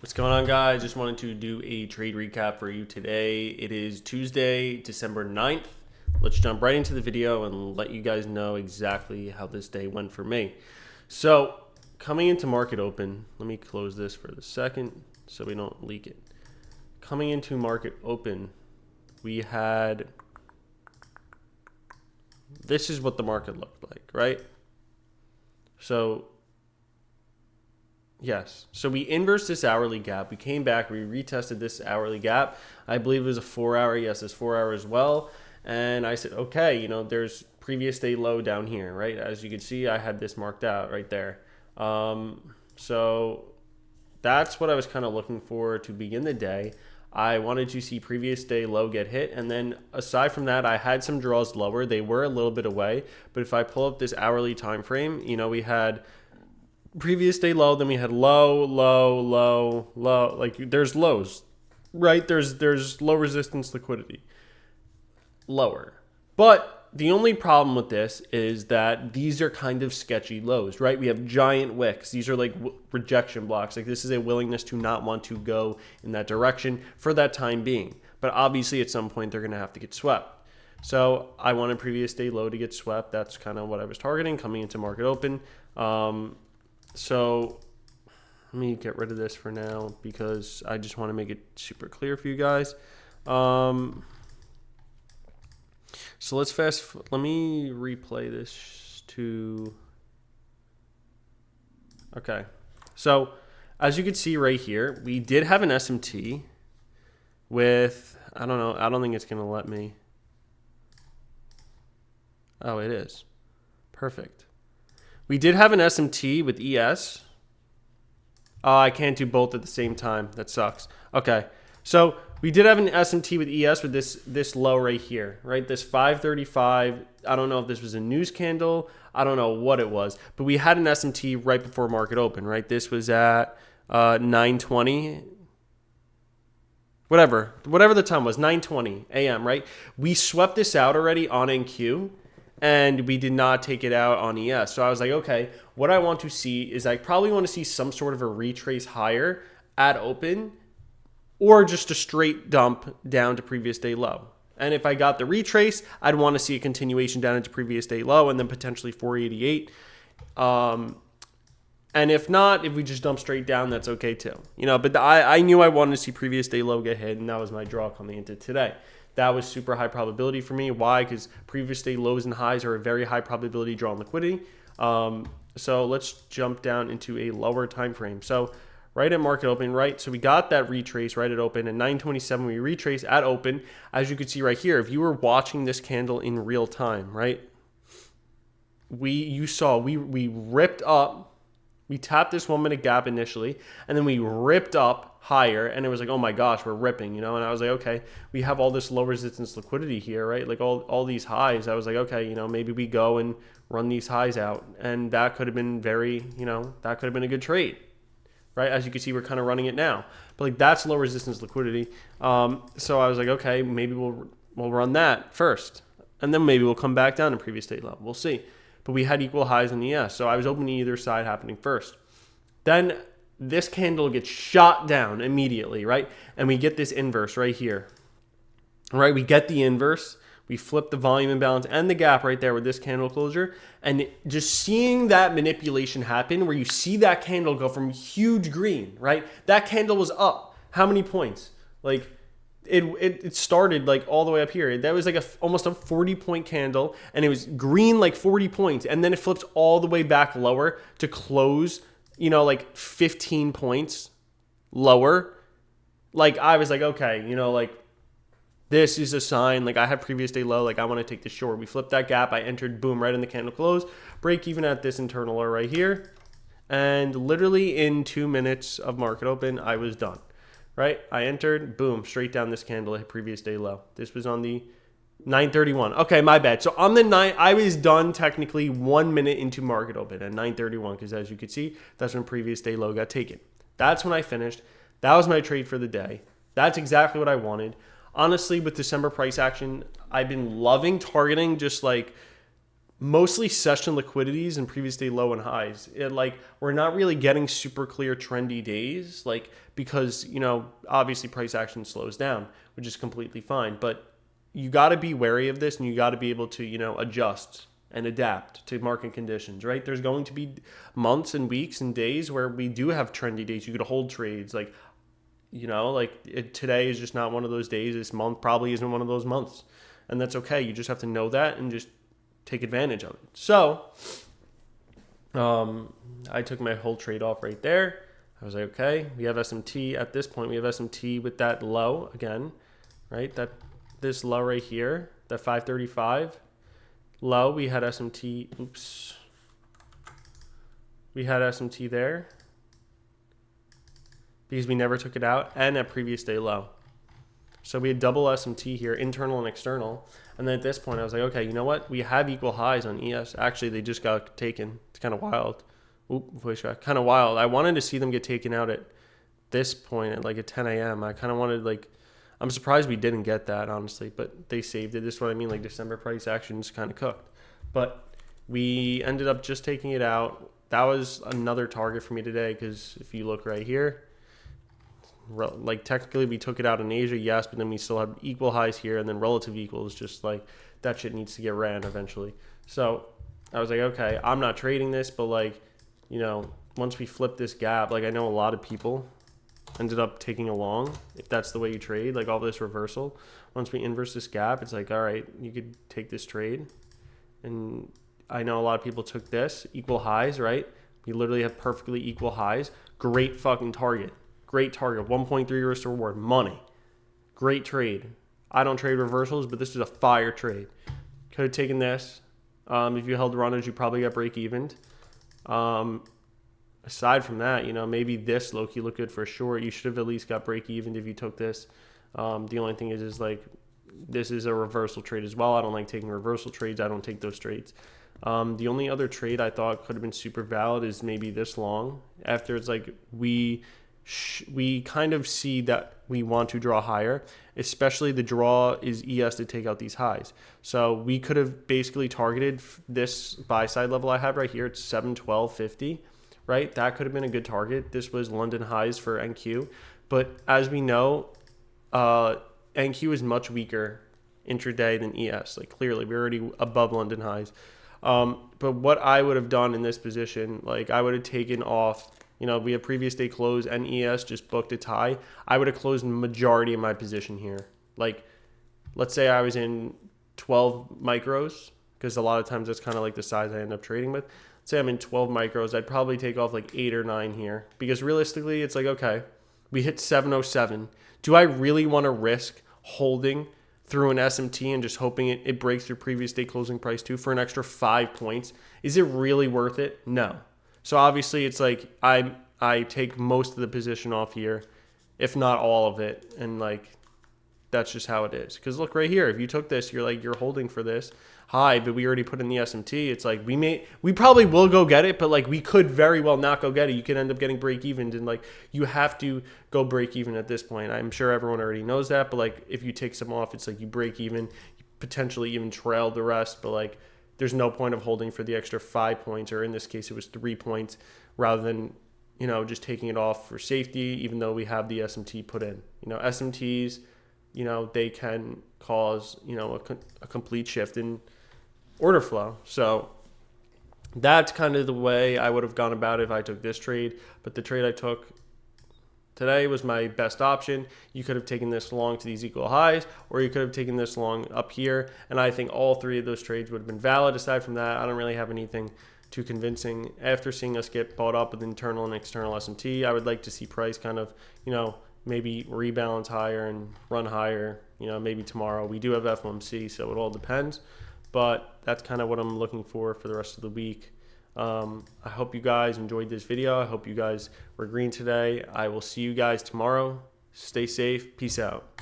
What's going on, guys? Just wanted to do a trade recap for you today. It is Tuesday, December 9th. Let's jump right into the video and let you guys know exactly how this day went for me. So, coming into market open, let me close this for the second so we don't leak it. Coming into market open, we had, this is what the market looked like, right? So, yes. So we inversed this hourly gap. We came back. We retested this hourly gap. I believe it was a 4 hour. Yes, it's 4 hour as well. And I said, okay, there's previous day low down here, right? As you can see, I had this marked out right there. So that's what I was kind of looking for to begin the day. I wanted to see previous day low get hit. And then aside from that, I had some draws lower. They were a little bit away. But if I pull up this hourly time frame, we had previous day low, then we had low, low, low, low. Like there's lows, right? There's low resistance liquidity, lower. But the only problem with this is that these are kind of sketchy lows, right? We have giant wicks. These are like rejection blocks. Like this is a willingness to not want to go in that direction for that time being. But obviously at some point they're going to have to get swept. So I wanted previous day low to get swept. That's kind of what I was targeting coming into market open. So let me get rid of this for now because I just want to make it super clear for you guys. So let me replay this to, okay. So as you can see right here, we did have an SMT with, I don't know, I don't think it's going to let me. Oh, it is. Perfect. We did have an SMT with ES. Oh, I can't do both at the same time. That sucks. Okay. So we did have an SMT with ES with this low right here, right? This 535. I don't know if this was a news candle. I don't know what it was. But we had an SMT right before market open, right? This was at 9:20. Whatever the time was, 9:20 a.m., right? We swept this out already on NQ. And we did not take it out on ES. So I was like, okay, what I want to see is I probably want to see some sort of a retrace higher at open or just a straight dump down to previous day low. And if I got the retrace, I'd want to see a continuation down into previous day low and then potentially 488. And if not, if we just dump straight down, that's okay too. But I knew I wanted to see previous day low get hit, and that was my draw coming into today. That was super high probability for me. Why? Because previous day lows and highs are a very high probability draw on liquidity. So let's jump down into a lower time frame. So right at market open, right? So we got that retrace right at open. At 9:27, we retrace at open. As you can see right here, if you were watching this candle in real time, right? You saw we ripped up. We tapped this 1 minute gap initially, and then we ripped up higher, and it was like, oh my gosh, we're ripping, and I was like, okay, we have all this low resistance liquidity here, right? Like all these highs. I was like, okay, maybe we go and run these highs out, and that could have been that could have been a good trade, right? As you can see, we're kind of running it now, but like that's low resistance liquidity. So I was like, okay, maybe we'll run that first, and then maybe we'll come back down to previous state level. We'll see. But we had equal highs in the ES. So I was opening either side happening first. Then this candle gets shot down immediately, right? And we get this inverse right here. All right, we get the inverse. We flip the volume imbalance and the gap right there with this candle closure. And just seeing that manipulation happen where you see that candle go from huge green, right? That candle was up. How many points? Like, it started like all the way up here. That was like almost a 40-point candle, and it was green like 40 points, and then it flips all the way back lower to close, like 15 points lower. Like I was like, okay, like this is a sign. Like I had previous day low. Like I want to take this short. We flipped that gap. I entered, boom, right in the candle close. Break even at this internal low right here, and literally in 2 minutes of market open, I was done. Right? I entered, boom, straight down this candle at previous day low. This was on the 9:31. Okay, my bad. So on the 9, I was done technically 1 minute into market open at 9:31 because as you can see, that's when previous day low got taken. That's when I finished. That was my trade for the day. That's exactly what I wanted. Honestly, with December price action, I've been loving targeting just like mostly session liquidities and previous day low and highs. We're not really getting super clear trendy days, because, obviously price action slows down, which is completely fine. But you got to be wary of this, and you got to be able to, adjust and adapt to market conditions, right? There's going to be months and weeks and days where we do have trendy days. You could hold trades today is just not one of those days. This month probably isn't one of those months. And that's okay. You just have to know that and just take advantage of it. So I took my whole trade off right there. I was like, okay, we have SMT at this point. We have SMT with that low again, right? This low right here, that 535 low, we had SMT. Oops. We had SMT there because we never took it out, and at previous day low. So we had double SMT here, internal and external. And then at this point, I was like, okay, you know what? We have equal highs on ES. Actually, they just got taken. It's kind of wild. Voice crack. Kind of wild. I wanted to see them get taken out at this point at 10 a.m. I kind of wanted, I'm surprised we didn't get that, honestly. But they saved it. This is what I mean. December price action just kind of cooked. But we ended up just taking it out. That was another target for me today because if you look right here, technically we took it out in Asia, yes, but then we still have equal highs here, and then relative equals, just that shit needs to get ran eventually. So I was like, okay, I'm not trading this, but once we flip this gap, I know a lot of people ended up taking along, if that's the way you trade, all this reversal. Once we inverse this gap, it's all right, you could take this trade. And I know a lot of people took this, equal highs, right? We literally have perfectly equal highs. Great fucking target. Great target. 1.3 risk to reward. Money. Great trade. I don't trade reversals, but this is a fire trade. Could have taken this. If you held runners, you probably got break evened. Aside from that, maybe this low-key looked good for sure. You should have at least got break evened if you took this. The only thing is this is a reversal trade as well. I don't like taking reversal trades. I don't take those trades. The only other trade I thought could have been super valid is maybe this long. After it's we kind of see that we want to draw higher, especially the draw is ES to take out these highs. So we could have basically targeted this buy side level I have right here. It's 712.50, right? That could have been a good target. This was London highs for NQ. But as we know, NQ is much weaker intraday than ES. Clearly, we're already above London highs. But what I would have done in this position, I would have taken off, we have previous day close and ES just booked a tie. I would have closed the majority of my position here. Let's say I was in 12 micros, because a lot of times that's kind of the size I end up trading with. Let's say I'm in 12 micros. I'd probably take off 8 or 9 here, because realistically, it's okay, we hit 707. Do I really want to risk holding through an SMT and just hoping it breaks through previous day closing price too for an extra 5 points? Is it really worth it? No. So obviously it's I take most of the position off here, if not all of it, and that's just how it is. Because look right here, if you took this, you're holding for this high, but we already put in the SMT. It's we probably will go get it, but we could very well not go get it. You could end up getting break even, and you have to go break even at this point. I'm sure everyone already knows that, but if you take some off, it's you break even, you potentially even trail the rest, but there's no point of holding for the extra 5 points, or in this case it was 3 points, rather than just taking it off for safety, even though we have the SMT put in. SMTs, they can cause a complete shift in order flow. So that's kind of the way I would have gone about it if I took this trade. But the trade I took today was my best option. You could have taken this long to these equal highs, or you could have taken this long up here. And I think all 3 of those trades would have been valid. Aside from that, I don't really have anything too convincing. After seeing us get bought up with internal and external SMT, I would like to see price kind of, maybe rebalance higher and run higher, maybe tomorrow. We do have FOMC, so it all depends. But that's kind of what I'm looking for the rest of the week. I hope you guys enjoyed this video. I hope you guys were green today. I will see you guys tomorrow. Stay safe. Peace out.